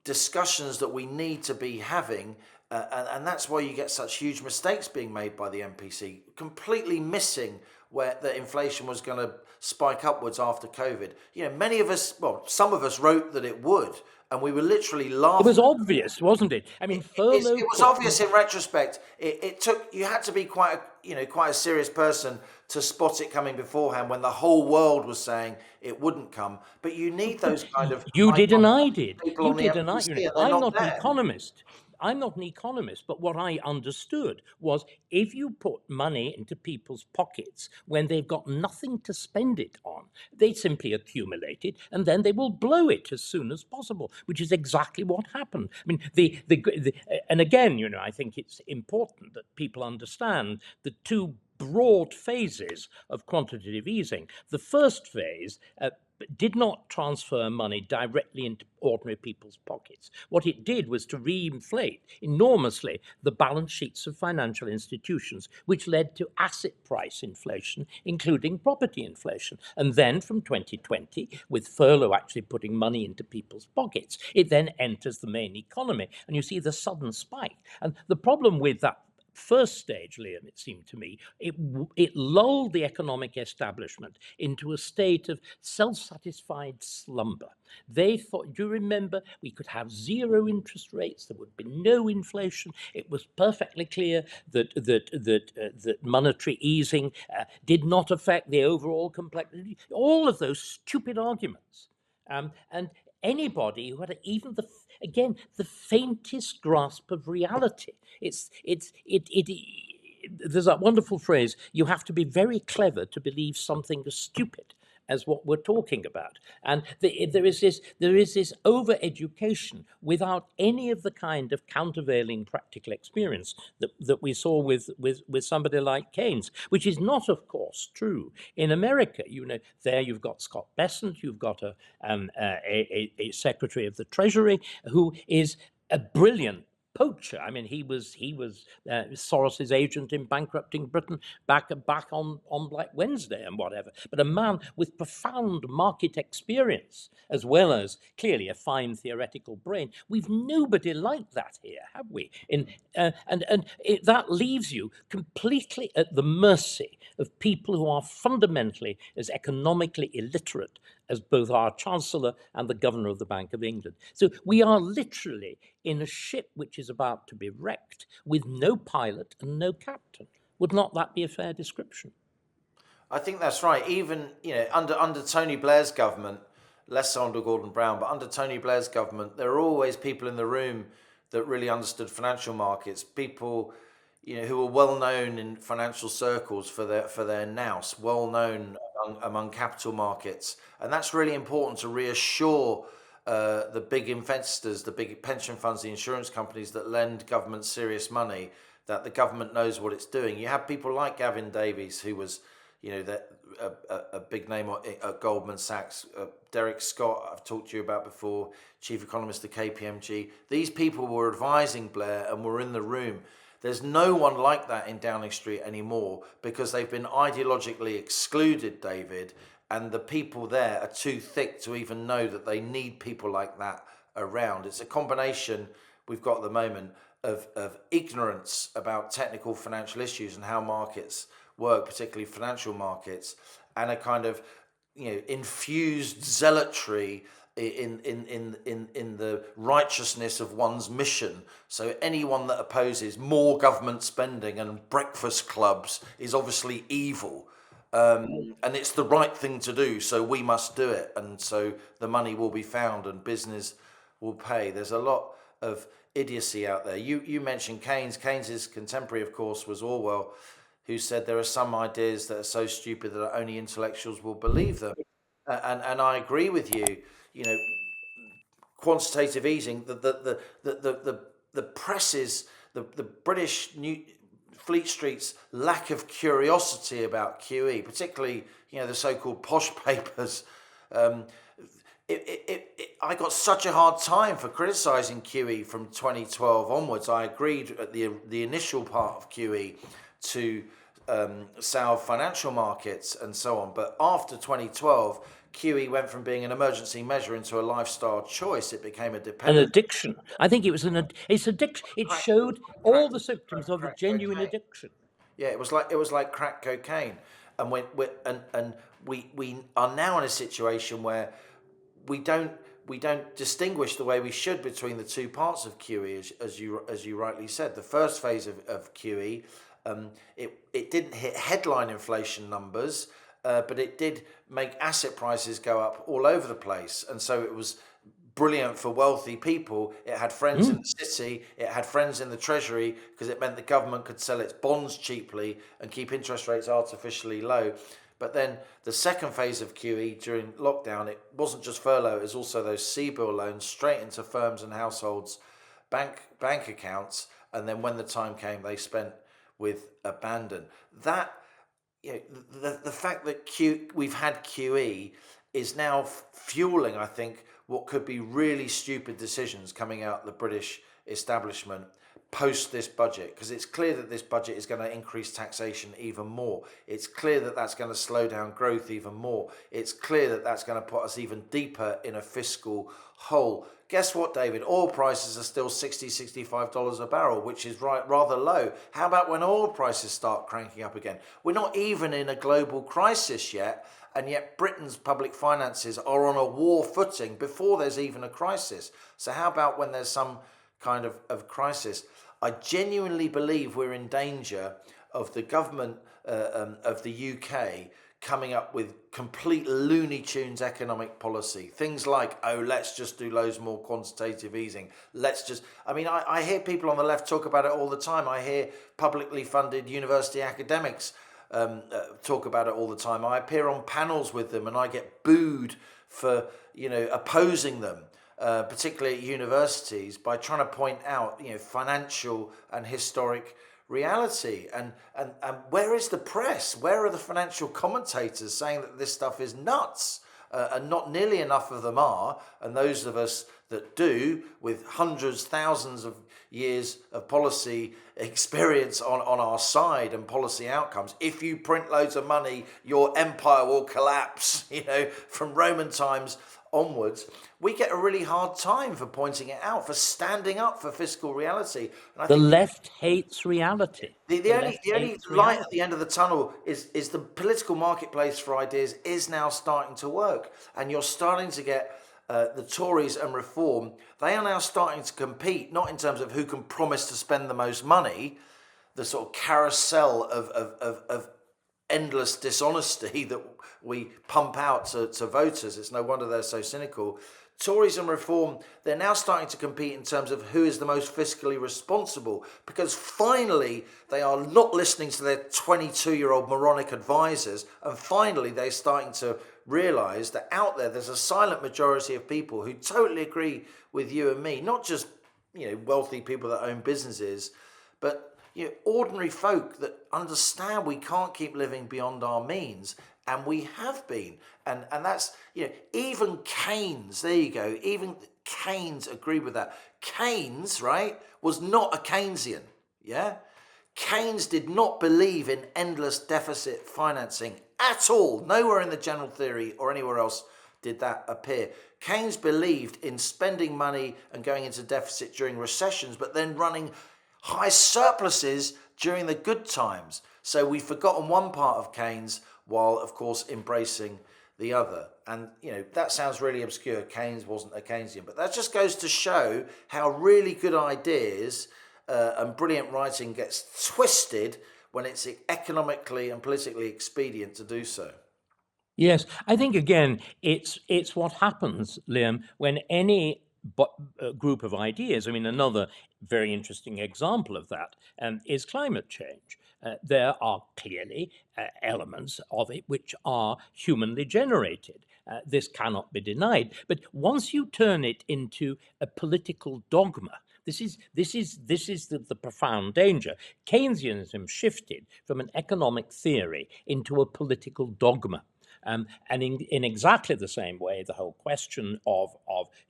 discussions that we need to be having, and that's why you get such huge mistakes being made by the MPC, completely missing where the inflation was going to spike upwards after COVID. Many of us, some of us wrote that it would, and we were literally laughing.
It was obvious, wasn't it? I mean, furlough.
It was obvious in retrospect. It took, you had to be quite a serious person to spot it coming beforehand when the whole world was saying it wouldn't come. But you need those kind of
you did and I did.
You
did and I. I'm not an economist. I'm not an economist, but what I understood was if you put money into people's pockets when they've got nothing to spend it on, they simply accumulate it and then they will blow it as soon as possible, which is exactly what happened. I mean, and again, I think it's important that people understand the two broad phases of quantitative easing. The first phase did not transfer money directly into ordinary people's pockets. What it did was to reinflate enormously the balance sheets of financial institutions, which led to asset price inflation, including property inflation. And then from 2020, with furlough actually putting money into people's pockets, it then enters the main economy. And you see the sudden spike. And the problem with that first stage, Liam, it seemed to me, it lulled the economic establishment into a state of self-satisfied slumber. They thought, do you remember, we could have zero interest rates, there would be no inflation. It was perfectly clear that monetary easing did not affect the overall complexity. All of those stupid arguments. And anybody who had even the faintest grasp of reality. There's that wonderful phrase, you have to be very clever to believe something as stupid as what we're talking about. And there is this over-education without any of the kind of countervailing practical experience that we saw with somebody like Keynes, which is not, of course, true in America. There you've got Scott Bessent, you've got a Secretary of the Treasury who is a brilliant poacher. I mean, he was Soros's agent in bankrupting Britain back on Black Wednesday and whatever. But a man with profound market experience, as well as clearly a fine theoretical brain. We've nobody like that here, have we? That leaves you completely at the mercy of people who are fundamentally as economically illiterate as both our Chancellor and the Governor of the Bank of England. So we are literally in a ship which is about to be wrecked with no pilot and no captain. Would not that be a fair description?
I think that's right. Even under Tony Blair's government, less so under Gordon Brown, but under Tony Blair's government, there are always people in the room that really understood financial markets. People, who were well known in financial circles for their nous, well known among capital markets, and that's really important to reassure the big investors, the big pension funds, the insurance companies that lend government serious money, that the government knows what it's doing. You have people like Gavin Davies, who was, a big name at Goldman Sachs. Derek Scott, I've talked to you about before, chief economist at KPMG. These people were advising Blair and were in the room. There's no one like that in Downing Street anymore because they've been ideologically excluded, David, and the people there are too thick to even know that they need people like that around. It's a combination we've got at the moment of ignorance about technical financial issues and how markets work, particularly financial markets, and a kind of infused zealotry in the righteousness of one's mission. So anyone that opposes more government spending and breakfast clubs is obviously evil. and it's the right thing to do, so we must do it, and so the money will be found and business will pay. There's a lot of idiocy out there. You mentioned Keynes. Keynes's contemporary, of course, was Orwell, who said there are some ideas that are so stupid that only intellectuals will believe them. And I agree with you. You know, quantitative easing, the presses, the British New Fleet Street's lack of curiosity about QE, particularly the so-called posh papers. I got such a hard time for criticising QE from 2012 onwards. I agreed at the initial part of QE to salve financial markets and so on, but after 2012, QE went from being an emergency measure into a lifestyle choice. It became a
An
dependence.
addiction. I think it's addiction. It showed all the symptoms of a
Crack
genuine
cocaine.
addiction.
Yeah, it was like crack cocaine, and we are now in a situation where we don't distinguish the way we should between the two parts of QE, as you rightly said. The first phase of QE, it didn't hit headline inflation numbers, but it did make asset prices go up all over the place, and so it was brilliant for wealthy people. It had friends in the city, it had friends in the treasury, because it meant the government could sell its bonds cheaply and keep interest rates artificially low. But then the second phase of QE during lockdown, it wasn't just furlough, it was also those C-bill loans straight into firms and households' bank accounts. And then when the time came, they spent with abandon. That, the fact that we've had QE is now fueling, I think, what could be really stupid decisions coming out the British establishment post this budget, because it's clear that this budget is going to increase taxation even more. It's clear that that's going to slow down growth even more. It's clear that that's going to put us even deeper in a fiscal hole. Guess what, David? Oil prices are still $60, $65 a barrel, which is rather low. How about when oil prices start cranking up again? We're not even in a global crisis yet, and yet Britain's public finances are on a war footing before there's even a crisis. So how about when there's some kind of crisis? I genuinely believe we're in danger of the government of the UK coming up with complete Looney Tunes economic policy. Things like, let's just do loads more quantitative easing. I hear people on the left talk about it all the time. I hear publicly funded university academics talk about it all the time. I appear on panels with them and I get booed for opposing them, particularly at universities, by trying to point out financial and historic reality. And where is the press? Where are the financial commentators saying that this stuff is nuts? And not nearly enough of them are. And those of us that do, with hundreds, thousands of years of policy experience on our side and policy outcomes, if you print loads of money, your empire will collapse, from Roman times onwards. We get a really hard time for pointing it out, for standing up for fiscal reality. And I
The
think
left hates reality.
the only light at the end of the tunnel is the political marketplace for ideas is now starting to work, and you're starting to get the Tories and Reform. They are now starting to compete, not in terms of who can promise to spend the most money, the sort of carousel of endless dishonesty that we pump out to voters. It's no wonder they're so cynical. Tories and Reform, they're now starting to compete in terms of who is the most fiscally responsible, because finally they are not listening to their 22-year-old moronic advisors, and finally they're starting to realise that out there's a silent majority of people who totally agree with you and me, not just wealthy people that own businesses, but ordinary folk that understand we can't keep living beyond our means. And we have been. And that's, even Keynes, there you go, even Keynes agreed with that. Keynes, right, was not a Keynesian, yeah? Keynes did not believe in endless deficit financing at all. Nowhere in the general theory or anywhere else did that appear. Keynes believed in spending money and going into deficit during recessions, but then running high surpluses during the good times. So we've forgotten one part of Keynes while, of course, embracing the other. And, that sounds really obscure. Keynes wasn't a Keynesian. But that just goes to show how really good ideas and brilliant writing gets twisted when it's economically and politically expedient to do so.
Yes, I think again, it's what happens, Liam, when any group of ideas. I mean, another very interesting example of that is climate change. There are clearly elements of it which are humanly generated. This cannot be denied. But once you turn it into a political dogma, this is the profound danger. Keynesianism shifted from an economic theory into a political dogma. And in exactly the same way, the whole question of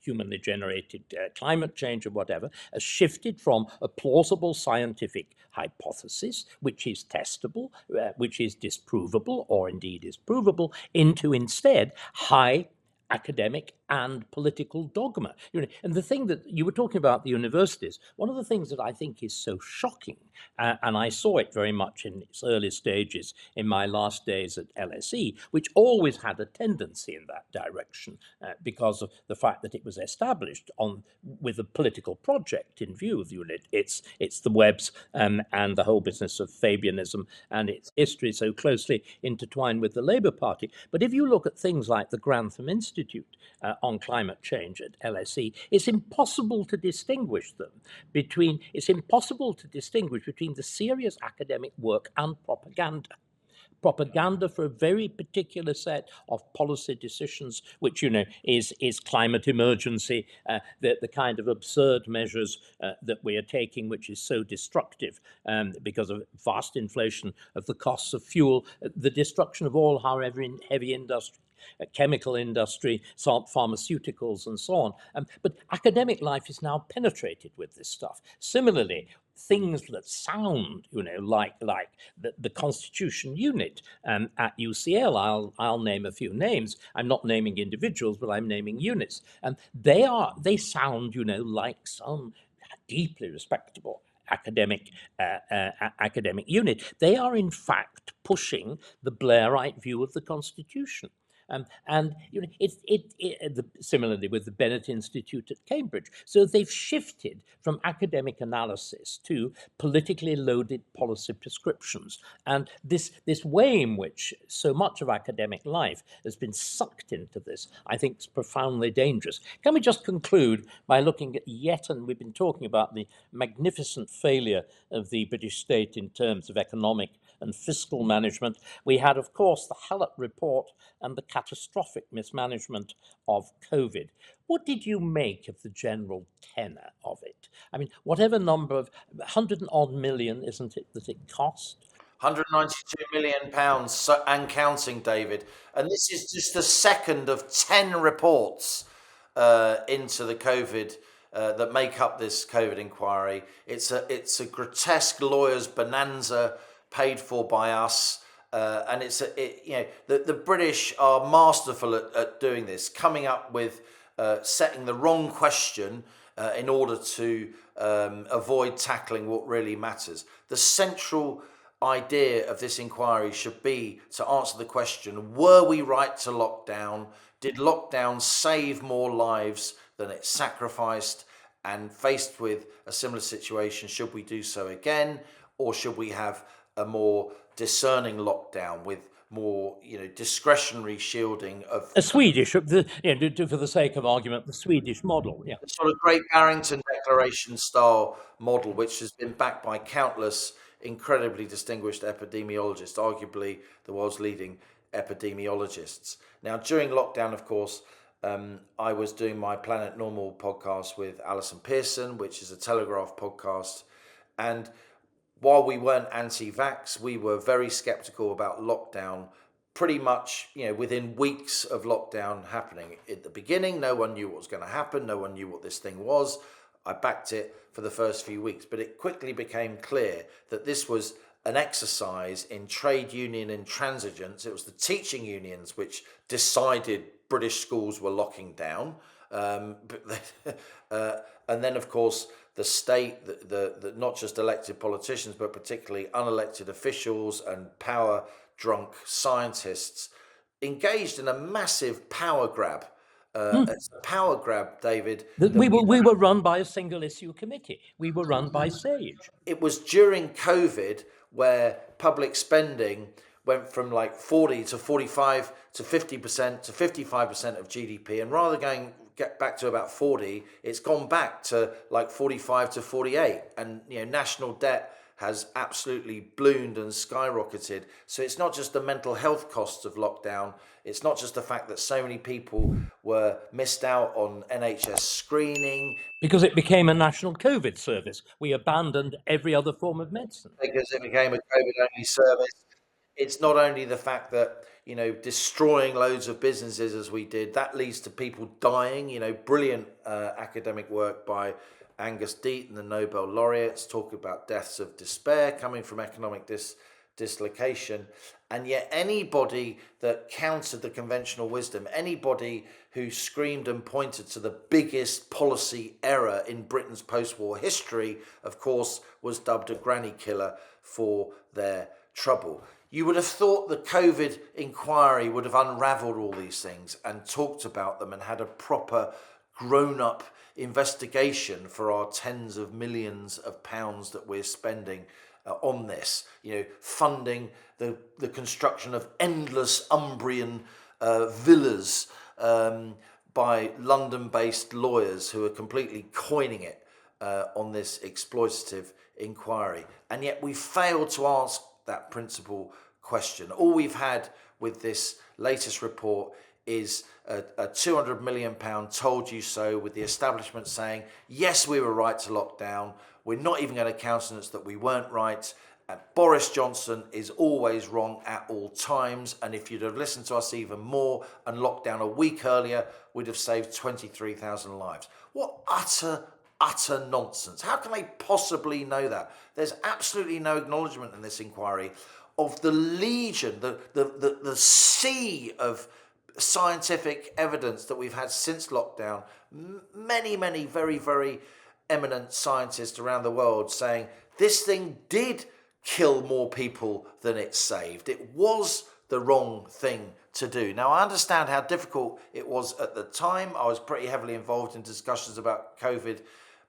humanly generated climate change or whatever has shifted from a plausible scientific hypothesis, which is testable, which is disprovable, or indeed is provable, into instead high academic and political dogma. And the thing that you were talking about, the universities, one of the things that I think is so shocking, and I saw it very much in its early stages in my last days at LSE, which always had a tendency in that direction because of the fact that it was established with a political project in view. It's the Webbs and the whole business of Fabianism and its history so closely intertwined with the Labour Party. But if you look at things like the Grantham Institute on climate change at LSE, it's impossible to distinguish between the serious academic work and propaganda for a very particular set of policy decisions, which is climate emergency, the kind of absurd measures that we are taking, which is so destructive because of vast inflation of the costs of fuel, the destruction of all our heavy industry, chemical industry, pharmaceuticals, and so on. But academic life is now penetrated with this stuff. Similarly, things that sound, like the Constitution unit at UCL. I'll name a few names. I'm not naming individuals, but I'm naming units, and they sound, like some deeply respectable academic unit. They are in fact pushing the Blairite view of the Constitution. And similarly with the Bennett Institute at Cambridge. So they've shifted from academic analysis to politically loaded policy prescriptions. And this way in which so much of academic life has been sucked into this, I think is profoundly dangerous. Can we just conclude by looking at and we've been talking about the magnificent failure of the British state in terms of economic and fiscal management. We had, of course, the Hallett report and the catastrophic mismanagement of COVID. What did you make of the general tenor of it? I mean, whatever number of 100 and odd million, isn't it, that it cost?
£192 million and counting, David. And this is just the second of 10 reports into the COVID that make up this COVID inquiry. It's a grotesque lawyer's bonanza paid for by us. And the British are masterful at doing this, coming up with setting the wrong question in order to avoid tackling what really matters. The central idea of this inquiry should be to answer the question, were we right to lockdown? Did lockdown save more lives than it sacrificed? And faced with a similar situation, should we do so again? Or should we have a more discerning lockdown with more, discretionary shielding of
a Swedish, for the sake of argument, the Swedish model. Yeah,
the sort of Great Barrington Declaration style model, which has been backed by countless incredibly distinguished epidemiologists, arguably the world's leading epidemiologists. Now, during lockdown, of course, I was doing my Planet Normal podcast with Alison Pearson, which is a Telegraph podcast. And while we weren't anti-vax, we were very skeptical about lockdown pretty much, within weeks of lockdown happening. At the beginning, no one knew what was going to happen. No one knew what this thing was. I backed it for the first few weeks, but it quickly became clear that this was an exercise in trade union intransigence. It was the teaching unions which decided British schools were locking down. And then, of course, the state, the not just elected politicians, but particularly unelected officials and power-drunk scientists engaged in a massive power grab. It's a power grab, David.
we were run by a single issue committee. We were run by SAGE.
It was during COVID where public spending went from like 40 to 45 to 50% to 55% of GDP, and rather than get back to about 40, it's gone back to like 45 to 48, and national debt has absolutely ballooned and skyrocketed. So it's not just the mental health costs of lockdown. It's not just the fact that so many people were missed out on NHS screening.
Because it became a national COVID service. We abandoned every other form of medicine.
Because it became a COVID-only service. It's not only the fact that, destroying loads of businesses as we did, that leads to people dying. Brilliant academic work by Angus Deaton, the Nobel laureates, talk about deaths of despair coming from economic dislocation. And yet anybody that countered the conventional wisdom, anybody who screamed and pointed to the biggest policy error in Britain's post-war history, of course, was dubbed a granny killer for their trouble. You would have thought the COVID inquiry would have unravelled all these things and talked about them and had a proper grown-up investigation for our tens of millions of pounds that we're spending on this, funding the construction of endless Umbrian villas by London-based lawyers who are completely coining it on this exploitative inquiry. And yet we failed to ask that principal question. All we've had with this latest report is a £200 million told you so, with the establishment saying, yes, we were right to lock down. We're not even going to countenance that we weren't right. Boris Johnson is always wrong at all times. And if you'd have listened to us even more and locked down a week earlier, we'd have saved 23,000 lives. What utter nonsense. How can they possibly know that? There's absolutely no acknowledgement in this inquiry of the legion, the sea of scientific evidence that we've had since lockdown. Many very, very eminent scientists around the world saying this thing did kill more people than it saved. It was the wrong thing to do. Now, I understand how difficult it was at the time. I was pretty heavily involved in discussions about COVID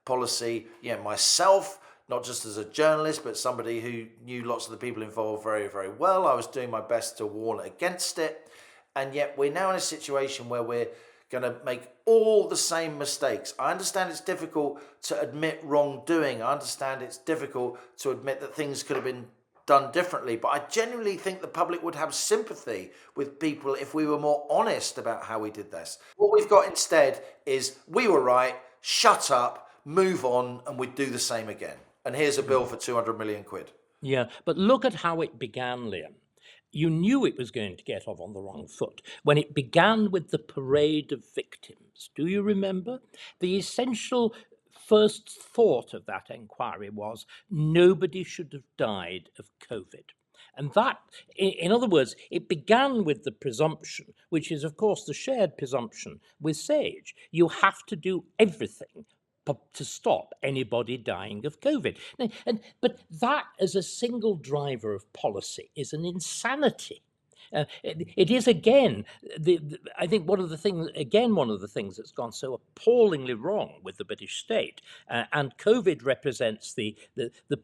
policy, myself, not just as a journalist, but somebody who knew lots of the people involved very, very well. I was doing my best to warn against it. And yet we're now in a situation where we're going to make all the same mistakes. I understand it's difficult to admit wrongdoing. I understand it's difficult to admit that things could have been done differently. But I genuinely think the public would have sympathy with people if we were more honest about how we did this. What we've got instead is we were right, shut up, move on, and we'd do the same again. And here's a bill for 200 million quid.
Yeah, but look at how it began, Liam. You knew it was going to get off on the wrong foot when it began with the parade of victims. Do you remember? The essential first thought of that inquiry was nobody should have died of COVID. And that, in other words, it began with the presumption, which is, of course, the shared presumption with SAGE. You have to do everything to stop anybody dying of COVID. But that as a single driver of policy is an insanity. It is again, I think one of the things that's gone so appallingly wrong with the British state, and COVID represents the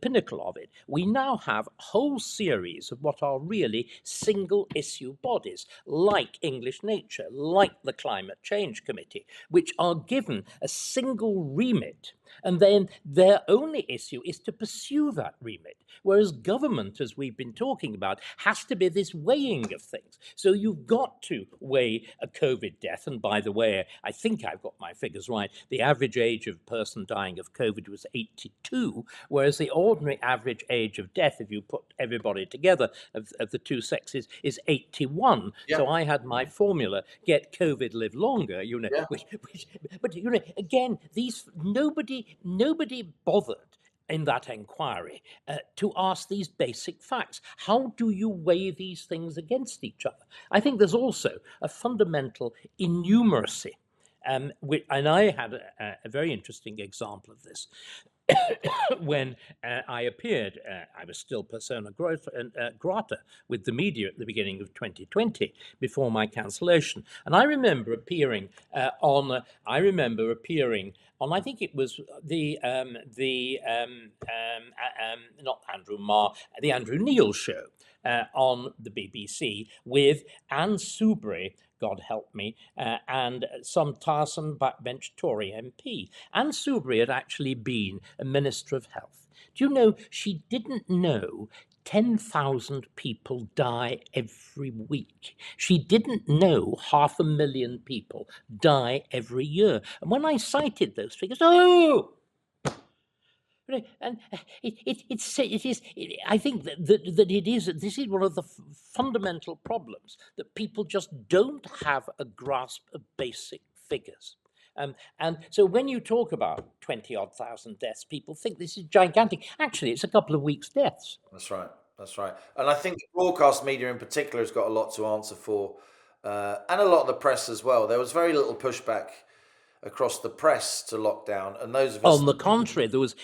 pinnacle of it. We now have a whole series of what are really single issue bodies, like English Nature, like the Climate Change Committee, which are given a single remit. And then their only issue is to pursue that remit, whereas government, as we've been talking about, has to be this weighing of things. So you've got to weigh a COVID death. And by the way, I think I've got my figures right. The average age of a person dying of COVID was 82, whereas the ordinary average age of death, if you put everybody together of the two sexes, is 81. Yeah. So I had my formula, get COVID, live longer, yeah. But again, nobody bothered in that inquiry to ask these basic facts. How do you weigh these things against each other? I think there's also a fundamental innumeracy. And I had a very interesting example of this. when I appeared, I was still grata with the media at the beginning of 2020 before my cancellation, and I remember appearing on. I think it was not Andrew Marr, the Andrew Neil show on the BBC with Anne Soubry, God help me, and some tiresome backbench Tory MP. Anne Soubry had actually been a Minister of Health. Do you know she didn't know 10,000 people die every week? She didn't know 500,000 people die every year. And when I cited those figures, and I think this is one of the fundamental problems, that people just don't have a grasp of basic figures. And so when you talk about 20 odd thousand deaths, people think this is gigantic. Actually, it's a couple of weeks' deaths.
That's right. That's right. And I think the broadcast media in particular has got a lot to answer for, and a lot of the press as well. There was very little pushback across the press to lockdown, and those of us.
On the contrary, there was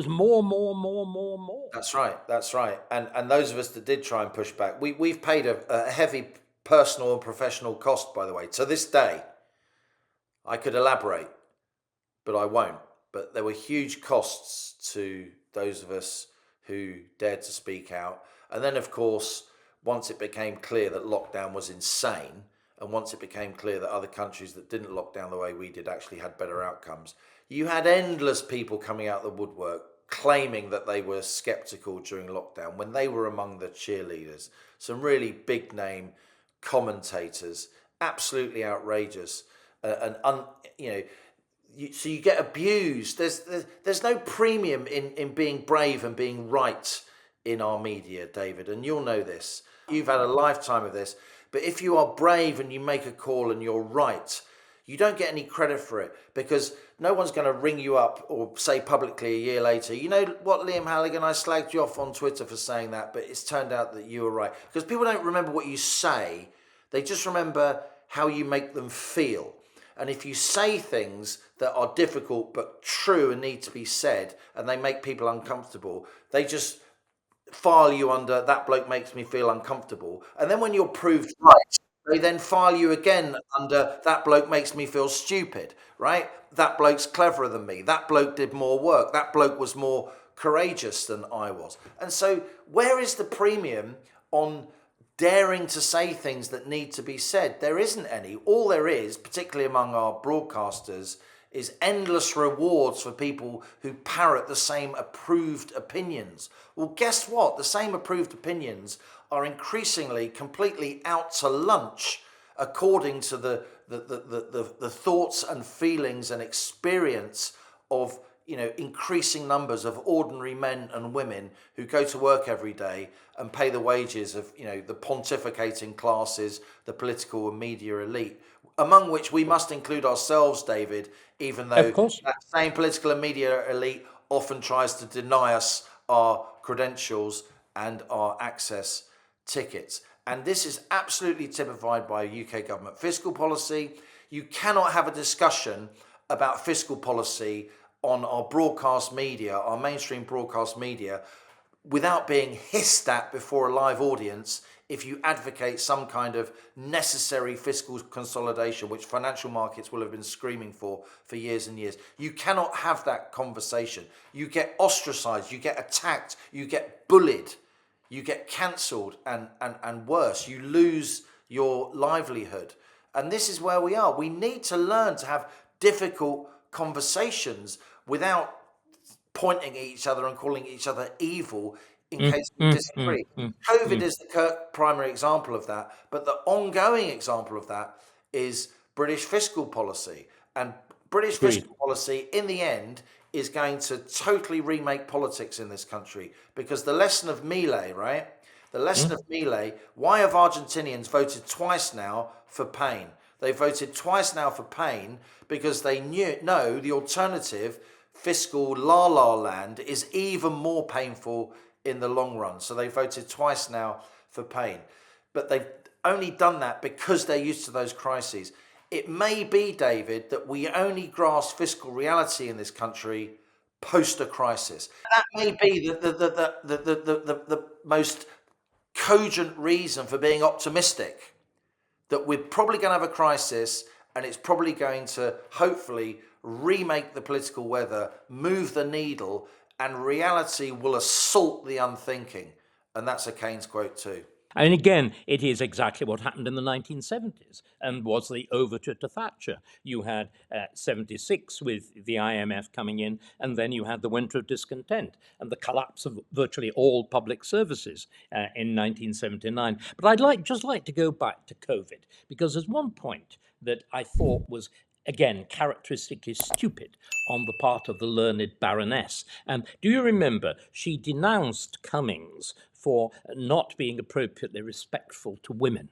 more.
That's right. That's right. And those of us that did try and push back, we've paid a heavy personal and professional cost, by the way. To this day, I could elaborate, but I won't. But there were huge costs to those of us who dared to speak out. And then, of course, once it became clear that lockdown was insane, and once it became clear that other countries that didn't lock down the way we did actually had better outcomes, you had endless people coming out of the woodwork claiming that they were skeptical during lockdown when they were among the cheerleaders. Some really big name commentators, absolutely outrageous, so you get abused. There's no premium in being brave and being right in our media, David, and you'll know this. You've had a lifetime of this, but if you are brave and you make a call and you're right, you don't get any credit for it, because no one's going to ring you up or say publicly a year later, you know what, Liam Halligan, I slagged you off on Twitter for saying that, but it's turned out that you were right. Because people don't remember what you say, they just remember how you make them feel. And if you say things that are difficult but true and need to be said, and they make people uncomfortable, they just file you under "that bloke makes me feel uncomfortable." And then when you're proved right, they then file you again under "that bloke makes me feel stupid," right? That bloke's cleverer than me. That bloke did more work. That bloke was more courageous than I was. And so where is the premium on daring to say things that need to be said? There isn't any. All there is, particularly among our broadcasters, is endless rewards for people who parrot the same approved opinions. Well, guess what? The same approved opinions are increasingly completely out to lunch according to the thoughts and feelings and experience of increasing numbers of ordinary men and women who go to work every day and pay the wages of the pontificating classes, the political and media elite, among which we must include ourselves, David, even though that same political and media elite often tries to deny us our credentials and our access tickets. And this is absolutely typified by UK government fiscal policy. You cannot have a discussion about fiscal policy on our broadcast media, our mainstream broadcast media, without being hissed at before a live audience if you advocate some kind of necessary fiscal consolidation, which financial markets will have been screaming for years and years. You cannot have that conversation. You get ostracized, you get attacked, you get bullied, you get cancelled, and worse, you lose your livelihood. And this is where we are. We need to learn to have difficult conversations without pointing at each other and calling each other evil in case we disagree. COVID is the primary example of that, but the ongoing example of that is British fiscal policy. And British fiscal policy, in the end, is going to totally remake politics in this country, because the lesson of Milei, right? The lesson of Milei, why have Argentinians voted twice now for pain? They voted twice now for pain because they know the alternative, fiscal la-la land, is even more painful in the long run. So they voted twice now for pain. But they've only done that because they're used to those crises. It may be, David, that we only grasp fiscal reality in this country post a crisis. That may be the most cogent reason for being optimistic, that we're probably going to have a crisis and it's probably going to hopefully remake the political weather, move the needle, and reality will assault the unthinking. And that's a Keynes quote too.
And again, it is exactly what happened in the 1970s and was the overture to Thatcher. You had 76 with the IMF coming in, and then you had the winter of discontent and the collapse of virtually all public services in 1979. But just like to go back to COVID, because there's one point that I thought was, again, characteristically stupid on the part of the learned Baroness. Do you remember she denounced Cummings for not being appropriately respectful to women?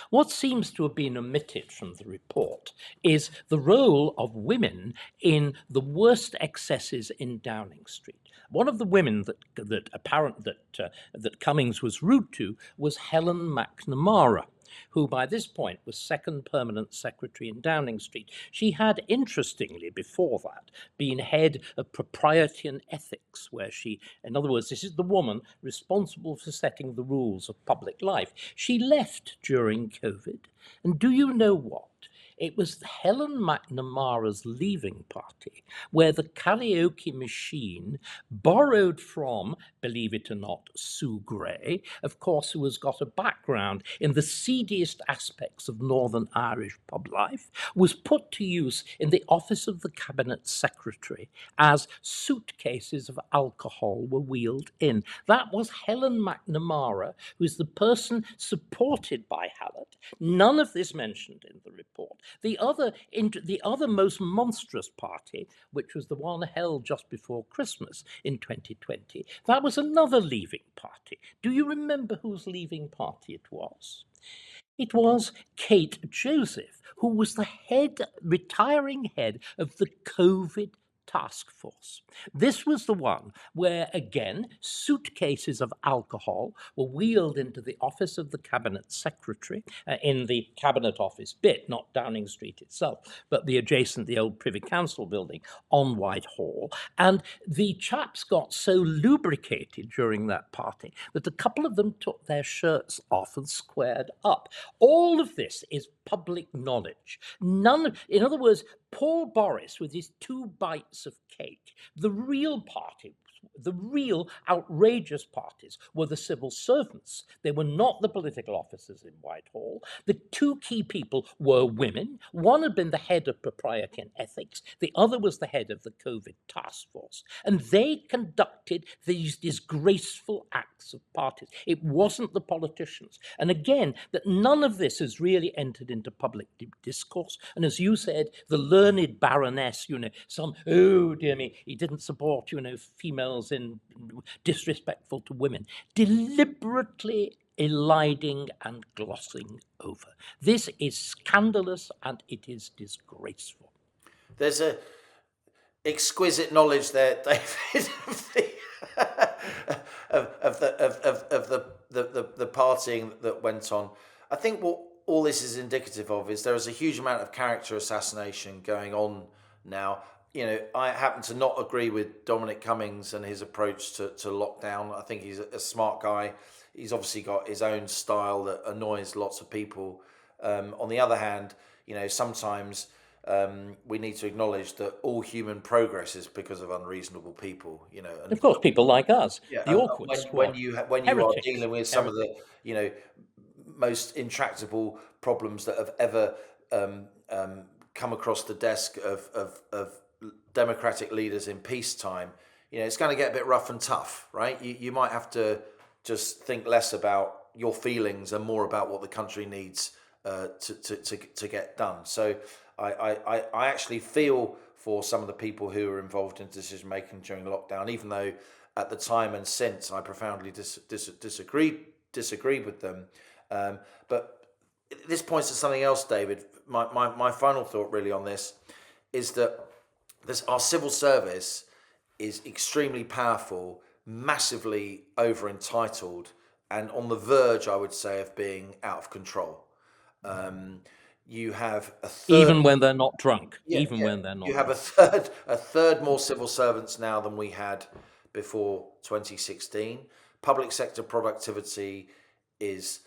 What seems to have been omitted from the report is the role of women in the worst excesses in Downing Street. One of the women that Cummings was rude to was Helen McNamara, who by this point was second permanent secretary in Downing Street. She had, interestingly, before that, been head of propriety and ethics, where she, in other words, this is the woman responsible for setting the rules of public life. She left during COVID, and do you know what? It was Helen McNamara's leaving party where the karaoke machine borrowed from, believe it or not, Sue Gray, of course, who has got a background in the seediest aspects of Northern Irish pub life, was put to use in the office of the Cabinet Secretary as suitcases of alcohol were wheeled in. That was Helen McNamara, who's the person supported by Hallett. None of this mentioned in the report. The other most monstrous party, which was the one held just before Christmas in 2020, that was another leaving party. Do you remember whose leaving party it was? It was Kate Joseph, who was the retiring head of the COVID task force. This was the one where, again, suitcases of alcohol were wheeled into the office of the Cabinet Secretary, in the Cabinet Office bit, not Downing Street itself, but the old Privy Council building on Whitehall. And the chaps got so lubricated during that party that a couple of them took their shirts off and squared up. All of this is public knowledge. In other words, Paul Boris, with his 2 bites of cake, the real outrageous parties were the civil servants. They were not the political officers in Whitehall. The 2 key people were women. One had been the head of propriety and ethics. The other was the head of the COVID task force. And they conducted these disgraceful acts of parties. It wasn't the politicians. And again, that none of this has really entered into public discourse. And as you said, the learned Baroness, oh dear me, he didn't support, females in disrespectful to women, deliberately eliding and glossing over. This is scandalous and it is disgraceful.
There's a exquisite knowledge there, David, of the partying that went on. I think what all this is indicative of is there is a huge amount of character assassination going on now. I happen to not agree with Dominic Cummings and his approach to lockdown. I think he's a smart guy. He's obviously got his own style that annoys lots of people. On the other hand, sometimes we need to acknowledge that all human progress is because of unreasonable people. And
of course, people like us,
yeah,
the awkward squad,
when you are dealing with some of the most intractable problems that have ever come across the desk of democratic leaders in peacetime, it's going to get a bit rough and tough, right? You might have to just think less about your feelings and more about what the country needs to get done. So I actually feel for some of the people who are involved in decision making during lockdown, even though at the time and since I profoundly disagreed with them. But this points to something else, David. My final thought really on this is that our civil service is extremely powerful, massively over entitled, and on the verge, I would say, of being out of control. You have a third.
Even when they're not drunk.
Yeah,
Even
yeah.
when they're
You
not
have
drunk.
a third more civil servants now than we had before 2016. Public sector productivity is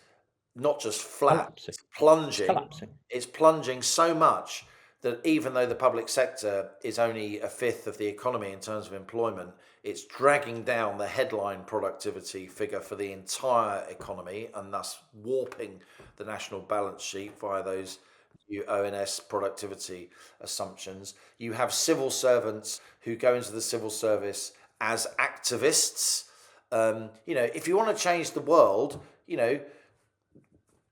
not just flat,
Collapsing.
it's
It's
plunging.
collapsing.
It's plunging so much that even though the public sector is only a fifth of the economy in terms of employment, it's dragging down the headline productivity figure for the entire economy and thus warping the national balance sheet via those new ONS productivity assumptions. You have civil servants who go into the civil service as activists. If you want to change the world,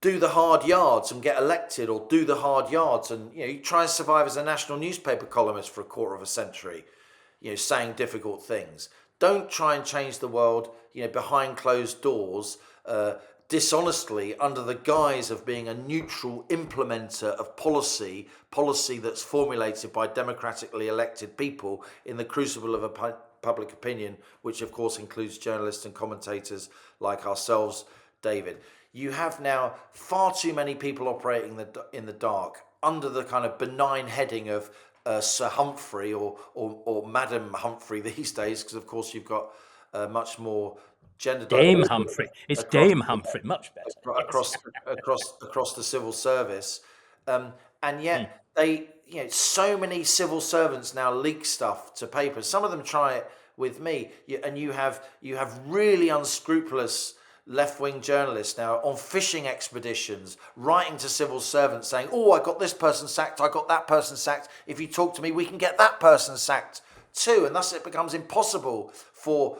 do the hard yards and get elected, or do the hard yards and you try and survive as a national newspaper columnist for a quarter of a century, saying difficult things. Don't try and change the world, behind closed doors, dishonestly under the guise of being a neutral implementer of policy that's formulated by democratically elected people in the crucible of a public opinion, which of course includes journalists and commentators like ourselves, David. You have now far too many people operating in the dark under the kind of benign heading of Sir Humphrey or Madam Humphrey these days, because of course you've got much more gender
Dame
diversity
Humphrey. It's
across
Dame Humphrey. Much better. Yes.
across the civil service, and
Mm.
yet so many civil servants now leak stuff to papers. Some of them try it with me, and you have really unscrupulous left-wing journalists now on fishing expeditions writing to civil servants saying, oh, I got this person sacked, I got that person sacked, if you talk to me we can get that person sacked too. And thus it becomes impossible for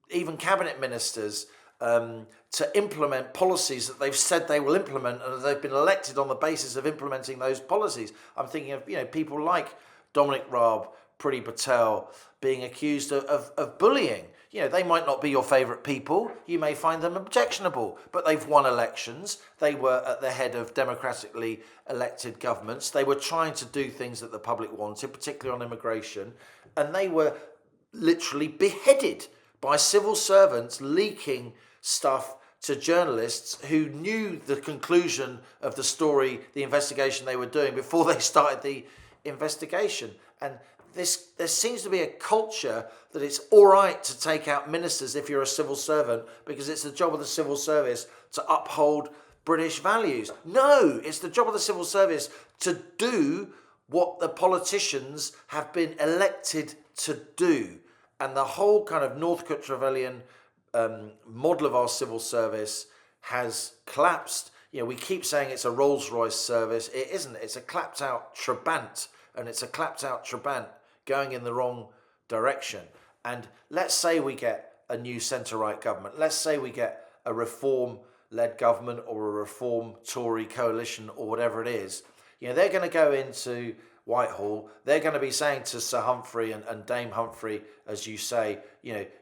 even cabinet ministers to implement policies that they've said they will implement, and they've been elected on the basis of implementing those policies. I'm thinking of people like Dominic Raab, Priti Patel being accused of bullying. They might not be your favourite people. You may find them objectionable, but they've won elections. They were at the head of democratically elected governments. They were trying to do things that the public wanted, particularly on immigration, and they were literally beheaded by civil servants leaking stuff to journalists who knew the conclusion of the story, the investigation they were doing before they started the investigation. And there seems to be a culture that it's all right to take out ministers if you're a civil servant because it's the job of the civil service to uphold British values. No, it's the job of the civil service to do what the politicians have been elected to do. And the whole kind of Northcote Trevelyan model of our civil service has collapsed. We keep saying it's a Rolls-Royce service. It isn't. It's a clapped-out Trabant, and it's a clapped-out Trabant going in the wrong direction. And let's say we get a new centre-right government. Let's say we get a reform-led government or a reform Tory coalition or whatever it is. They're going to go into Whitehall. They're going to be saying to Sir Humphrey and Dame Humphrey, as you say,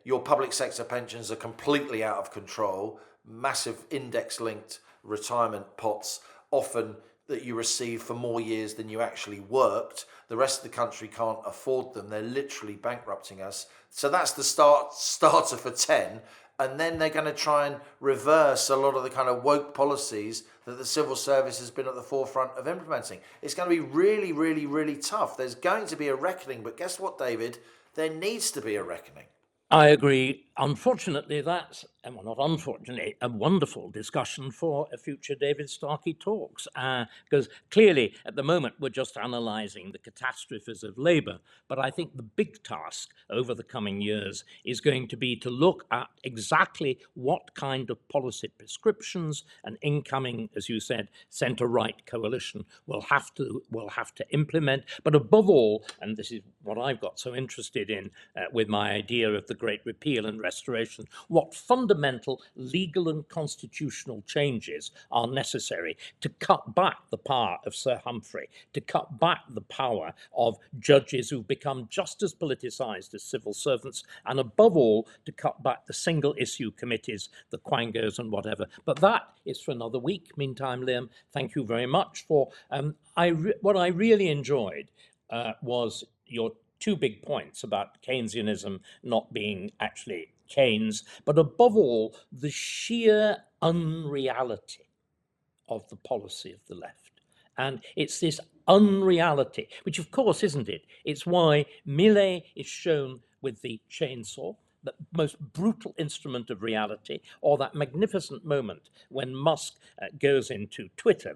your public sector pensions are completely out of control, massive index-linked retirement pots, often that you receive for more years than you actually worked. The rest of the country can't afford them. They're literally bankrupting us. So that's the starter for 10. And then they're going to try and reverse a lot of the kind of woke policies that the civil service has been at the forefront of implementing. It's going to be really, really, really tough. There's going to be a reckoning. But guess what, David? There needs to be a reckoning.
I agree. Unfortunately, that's, well, not unfortunately, a wonderful discussion for a future David Starkey Talks, because clearly at the moment we're just analysing the catastrophes of Labour, but I think the big task over the coming years is going to be to look at exactly what kind of policy prescriptions an incoming, as you said, centre-right coalition will have to implement, but above all, and this is what I've got so interested in with my idea of the Great Repeal and Restoration, what fundamental legal and constitutional changes are necessary to cut back the power of Sir Humphrey, to cut back the power of judges who've become just as politicised as civil servants, and above all, to cut back the single issue committees, the quangos and whatever. But that is for another week. Meantime, Liam, thank you very much for what I really enjoyed was your two big points about Keynesianism not being actually Keynes, but above all, the sheer unreality of the policy of the left. And it's this unreality, which of course isn't it. It's why Millet is shown with the chainsaw, the most brutal instrument of reality, or that magnificent moment when Musk goes into Twitter,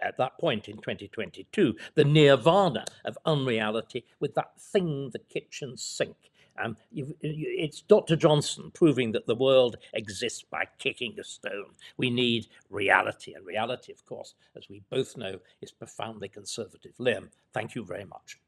at that point in 2022, the nirvana of unreality with that thing, the kitchen sink. It's Dr. Johnson proving that the world exists by kicking a stone. We need reality, and reality, of course, as we both know, is profoundly conservative. Liam, thank you very much.